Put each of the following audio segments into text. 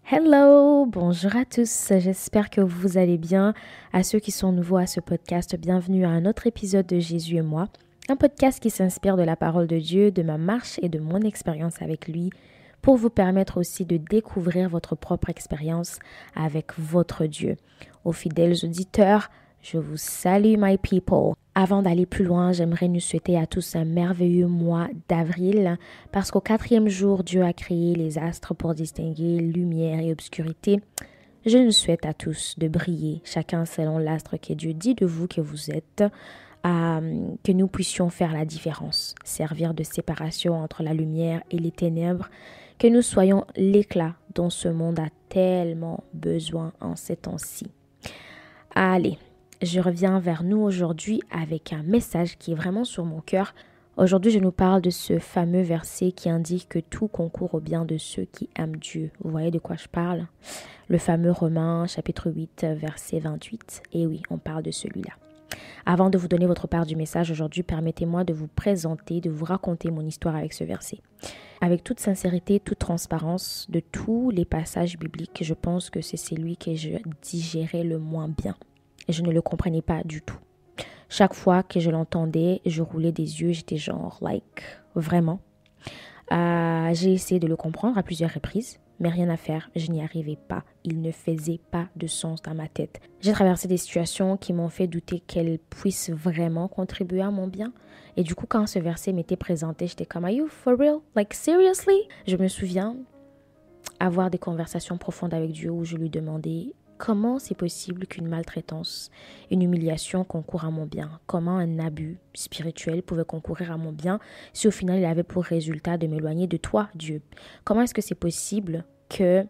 Hello, bonjour à tous, j'espère que vous allez bien. À ceux qui sont nouveaux à ce podcast, bienvenue à un autre épisode de Jésus et moi, un podcast qui s'inspire de la parole de Dieu, de ma marche et de mon expérience avec lui, pour vous permettre aussi de découvrir votre propre expérience avec votre Dieu. Aux fidèles auditeurs, je vous salue my people. Avant d'aller plus loin, j'aimerais nous souhaiter à tous un merveilleux mois d'avril parce qu'au 4e jour, Dieu a créé les astres pour distinguer lumière et obscurité. Je nous souhaite à tous de briller, chacun selon l'astre que Dieu dit de vous que vous êtes, que nous puissions faire la différence, servir de séparation entre la lumière et les ténèbres, que nous soyons l'éclat dont ce monde a tellement besoin en ces temps-ci. Allez, je reviens vers nous aujourd'hui avec un message qui est vraiment sur mon cœur. Aujourd'hui, je nous parle de ce fameux verset qui indique que tout concourt au bien de ceux qui aiment Dieu. Vous voyez de quoi je parle? Le fameux Romains chapitre 8, verset 28. Et oui, on parle de celui-là. Avant de vous donner votre part du message aujourd'hui, permettez-moi de vous présenter, de vous raconter mon histoire avec ce verset. Avec toute sincérité, toute transparence, de tous les passages bibliques, je pense que c'est celui que je digérais le moins bien. Et je ne le comprenais pas du tout. Chaque fois que je l'entendais, je roulais des yeux, j'étais genre, vraiment. J'ai essayé de le comprendre à plusieurs reprises, mais rien à faire, je n'y arrivais pas. Il ne faisait pas de sens dans ma tête. J'ai traversé des situations qui m'ont fait douter qu'elle puisse vraiment contribuer à mon bien. Et du coup, quand ce verset m'était présenté, j'étais comme, are you for real? Like, seriously? Je me souviens avoir des conversations profondes avec Dieu où je lui demandais comment c'est possible qu'une maltraitance, une humiliation concourt à mon bien? Comment un abus spirituel pouvait concourir à mon bien si au final il avait pour résultat de m'éloigner de toi, Dieu? Comment est-ce que c'est possible que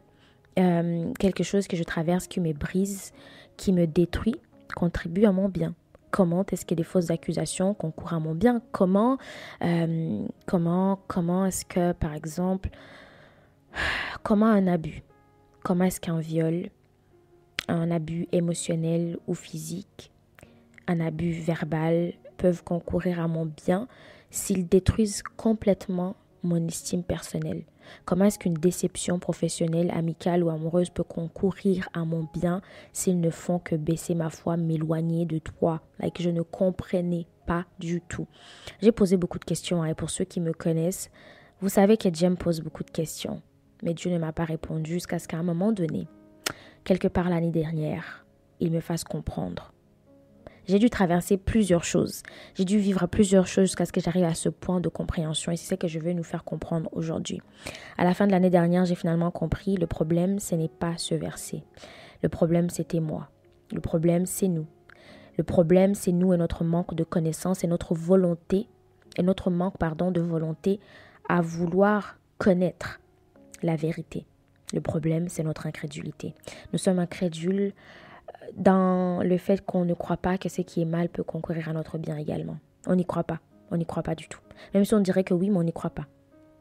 quelque chose que je traverse, qui me brise, qui me détruit, contribue à mon bien? Comment est-ce que des fausses accusations concourent à mon bien? Comment est-ce que, par exemple, comment un abus, comment est-ce qu'un viol, un abus émotionnel ou physique, un abus verbal peuvent concourir à mon bien s'ils détruisent complètement mon estime personnelle? Comment est-ce qu'une déception professionnelle, amicale ou amoureuse peut concourir à mon bien s'ils ne font que baisser ma foi, m'éloigner de toi? Je ne comprenais pas du tout. J'ai posé beaucoup de questions et pour ceux qui me connaissent, vous savez que Dieu me pose beaucoup de questions. Mais Dieu ne m'a pas répondu jusqu'à ce qu'à un moment donné, quelque part l'année dernière, il me fasse comprendre. J'ai dû traverser plusieurs choses. J'ai dû vivre plusieurs choses jusqu'à ce que j'arrive à ce point de compréhension. Et c'est ce que je veux nous faire comprendre aujourd'hui. À la fin de l'année dernière, j'ai finalement compris, le problème, ce n'est pas ce verset. Le problème, c'était moi. Le problème, c'est nous. Le problème, c'est nous et notre manque de connaissance et notre volonté, et notre manque, de volonté à vouloir connaître la vérité. Le problème, c'est notre incrédulité. Nous sommes incrédules dans le fait qu'on ne croit pas que ce qui est mal peut concourir à notre bien également. On n'y croit pas. On n'y croit pas du tout. Même si on dirait que oui, mais on n'y croit pas.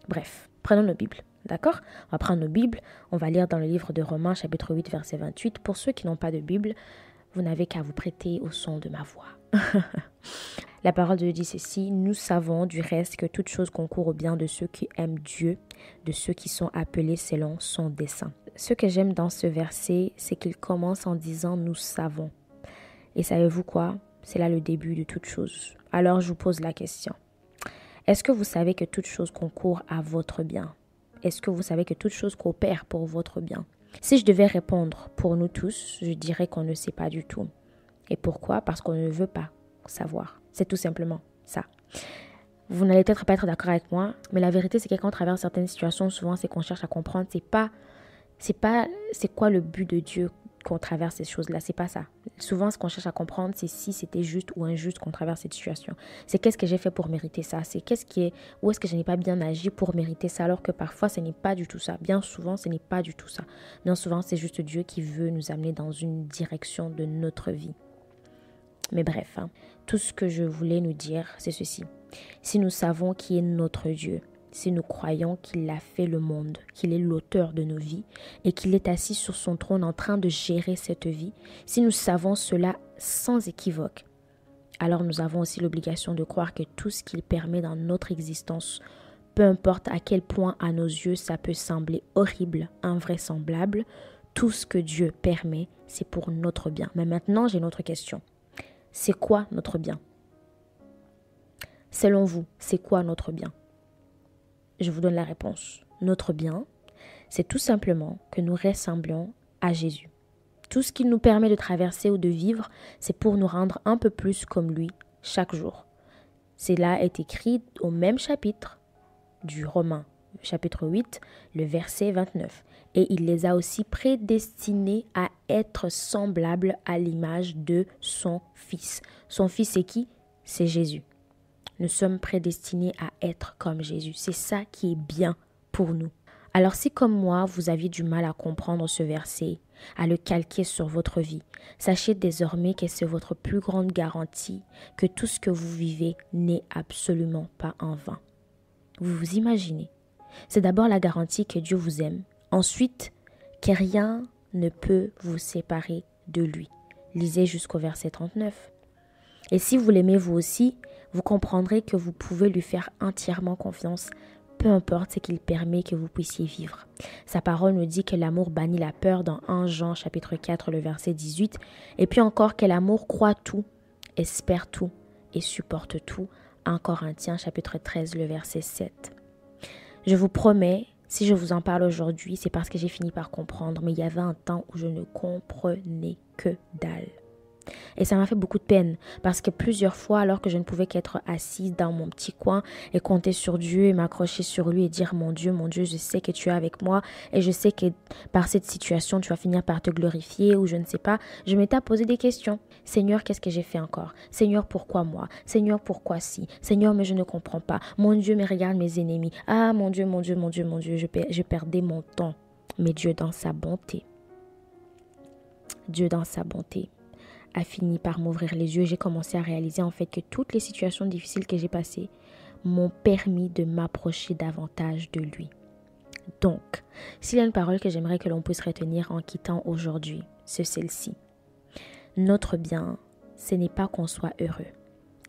Bref, prenons nos Bibles. D'accord? On va prendre nos Bibles. On va lire dans le livre de Romains, chapitre 8, verset 28. Pour ceux qui n'ont pas de Bible, vous n'avez qu'à vous prêter au son de ma voix. La parole de Dieu dit ceci: nous savons du reste que toute chose concourt au bien de ceux qui aiment Dieu, de ceux qui sont appelés selon son dessein. Ce que j'aime dans ce verset, c'est qu'il commence en disant nous savons. Et savez-vous quoi? C'est là le début de toute chose. Alors je vous pose la question. Est-ce que vous savez que toute chose concourt à votre bien? Est-ce que vous savez que toute chose coopère pour votre bien? Si je devais répondre pour nous tous, je dirais qu'on ne sait pas du tout. Et pourquoi? Parce qu'on ne veut pas savoir. C'est tout simplement ça. Vous n'allez peut-être pas être d'accord avec moi, mais la vérité, c'est que quand on traverse certaines situations, souvent, c'est qu'on cherche à comprendre. C'est quoi le but de Dieu qu'on traverse ces choses-là. C'est pas ça. Souvent, ce qu'on cherche à comprendre, c'est si c'était juste ou injuste qu'on traverse cette situation. C'est qu'est-ce que j'ai fait pour mériter ça. C'est où est-ce que je n'ai pas bien agi pour mériter ça, alors que parfois, ce n'est pas du tout ça. Bien souvent, ce n'est pas du tout ça. Bien souvent, c'est juste Dieu qui veut nous amener dans une direction de notre vie. Mais bref, tout ce que je voulais nous dire, c'est ceci. Si nous savons qui est notre Dieu, si nous croyons qu'il a fait le monde, qu'il est l'auteur de nos vies et qu'il est assis sur son trône en train de gérer cette vie, si nous savons cela sans équivoque, alors nous avons aussi l'obligation de croire que tout ce qu'il permet dans notre existence Peu importe à quel point à nos yeux ça peut sembler horrible, invraisemblable, tout ce que Dieu permet, c'est pour notre bien. Mais maintenant, j'ai une autre question. C'est quoi notre bien? Selon vous, c'est quoi notre bien? Je vous donne la réponse. Notre bien, c'est tout simplement que nous ressemblions à Jésus. Tout ce qu'il nous permet de traverser ou de vivre, c'est pour nous rendre un peu plus comme lui chaque jour. Cela est écrit au même chapitre du Romains, chapitre 8, le verset 29. Et il les a aussi prédestinés à être semblables à l'image de son Fils. Son Fils, c'est qui? C'est Jésus. Nous sommes prédestinés à être comme Jésus. C'est ça qui est bien pour nous. Alors si comme moi, vous aviez du mal à comprendre ce verset, à le calquer sur votre vie, sachez désormais que c'est votre plus grande garantie que tout ce que vous vivez n'est absolument pas en vain. Vous vous imaginez? C'est d'abord la garantie que Dieu vous aime. Ensuite, que rien ne peut vous séparer de lui. Lisez jusqu'au verset 39. Et si vous l'aimez vous aussi, vous comprendrez que vous pouvez lui faire entièrement confiance, peu importe ce qu'il permet que vous puissiez vivre. Sa parole nous dit que l'amour bannit la peur dans 1 Jean chapitre 4, le verset 18. Et puis encore que l'amour croit tout, espère tout et supporte tout. 1 Corinthiens chapitre 13, le verset 7. Je vous promets, si je vous en parle aujourd'hui, c'est parce que j'ai fini par comprendre. Mais il y avait un temps où je ne comprenais que dalle. Et ça m'a fait beaucoup de peine parce que plusieurs fois, alors que je ne pouvais qu'être assise dans mon petit coin et compter sur Dieu et m'accrocher sur lui et dire mon Dieu, je sais que tu es avec moi et je sais que par cette situation, tu vas finir par te glorifier ou je ne sais pas, je m'étais à poser des questions. Seigneur, qu'est-ce que j'ai fait encore? Seigneur, pourquoi moi? Seigneur, pourquoi si? Seigneur, mais je ne comprends pas. Mon Dieu, mais regarde mes ennemis. Ah, mon Dieu, je perdais mon temps. Mais Dieu dans sa bonté, a fini par m'ouvrir les yeux. J'ai commencé à réaliser en fait que toutes les situations difficiles que j'ai passées m'ont permis de m'approcher davantage de lui. Donc, s'il y a une parole que j'aimerais que l'on puisse retenir en quittant aujourd'hui, c'est celle-ci. Notre bien, ce n'est pas qu'on soit heureux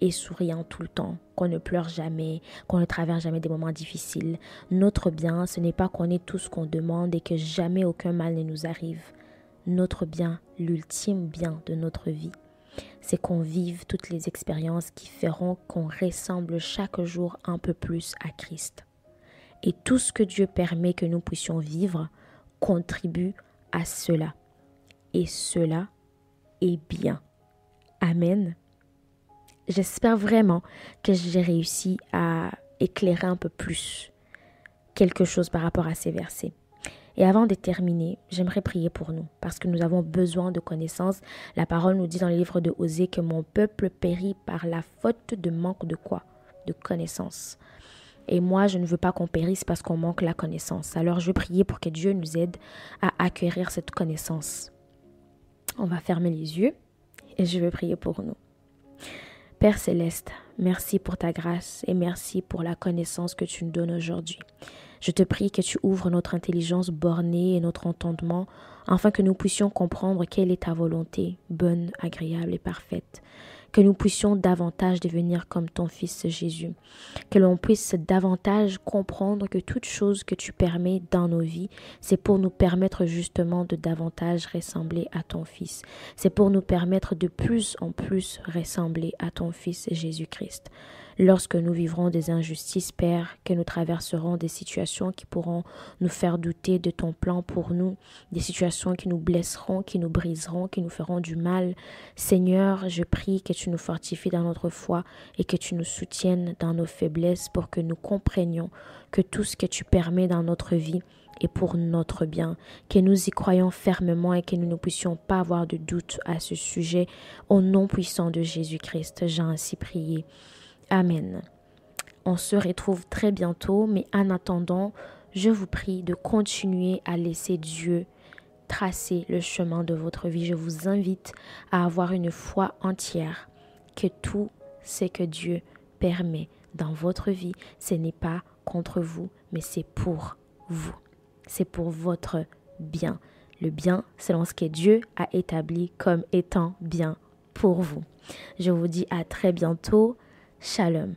et souriant tout le temps, qu'on ne pleure jamais, qu'on ne traverse jamais des moments difficiles. Notre bien, ce n'est pas qu'on ait tout ce qu'on demande et que jamais aucun mal ne nous arrive. Notre bien, l'ultime bien de notre vie, c'est qu'on vive toutes les expériences qui feront qu'on ressemble chaque jour un peu plus à Christ. Et tout ce que Dieu permet que nous puissions vivre contribue à cela. Et cela est bien. Amen. J'espère vraiment que j'ai réussi à éclairer un peu plus quelque chose par rapport à ces versets. Et avant de terminer, j'aimerais prier pour nous, parce que nous avons besoin de connaissances. La parole nous dit dans le livre de Osée que mon peuple périt par la faute de manque de quoi? De connaissances. Et moi, je ne veux pas qu'on périsse parce qu'on manque la connaissance. Alors, je vais prier pour que Dieu nous aide à acquérir cette connaissance. On va fermer les yeux et je vais prier pour nous. Père Céleste, merci pour ta grâce et merci pour la connaissance que tu nous donnes aujourd'hui. Je te prie que tu ouvres notre intelligence bornée et notre entendement afin que nous puissions comprendre quelle est ta volonté, bonne, agréable et parfaite. Que nous puissions davantage devenir comme ton Fils Jésus. Que l'on puisse davantage comprendre que toute chose que tu permets dans nos vies, c'est pour nous permettre justement de davantage ressembler à ton Fils. C'est pour nous permettre de plus en plus ressembler à ton Fils Jésus-Christ. Lorsque nous vivrons des injustices, Père, que nous traverserons des situations qui pourront nous faire douter de ton plan pour nous, des situations qui nous blesseront, qui nous briseront, qui nous feront du mal. Seigneur, je prie que tu nous fortifies dans notre foi et que tu nous soutiennes dans nos faiblesses pour que nous comprenions que tout ce que tu permets dans notre vie est pour notre bien, que nous y croyons fermement et que nous ne puissions pas avoir de doute à ce sujet. Au nom puissant de Jésus-Christ, j'ai ainsi prié. Amen. On se retrouve très bientôt, mais en attendant, je vous prie de continuer à laisser Dieu tracer le chemin de votre vie. Je vous invite à avoir une foi entière que tout ce que Dieu permet dans votre vie, ce n'est pas contre vous, mais c'est pour vous. C'est pour votre bien. Le bien selon ce que Dieu a établi comme étant bien pour vous. Je vous dis à très bientôt. Shalom.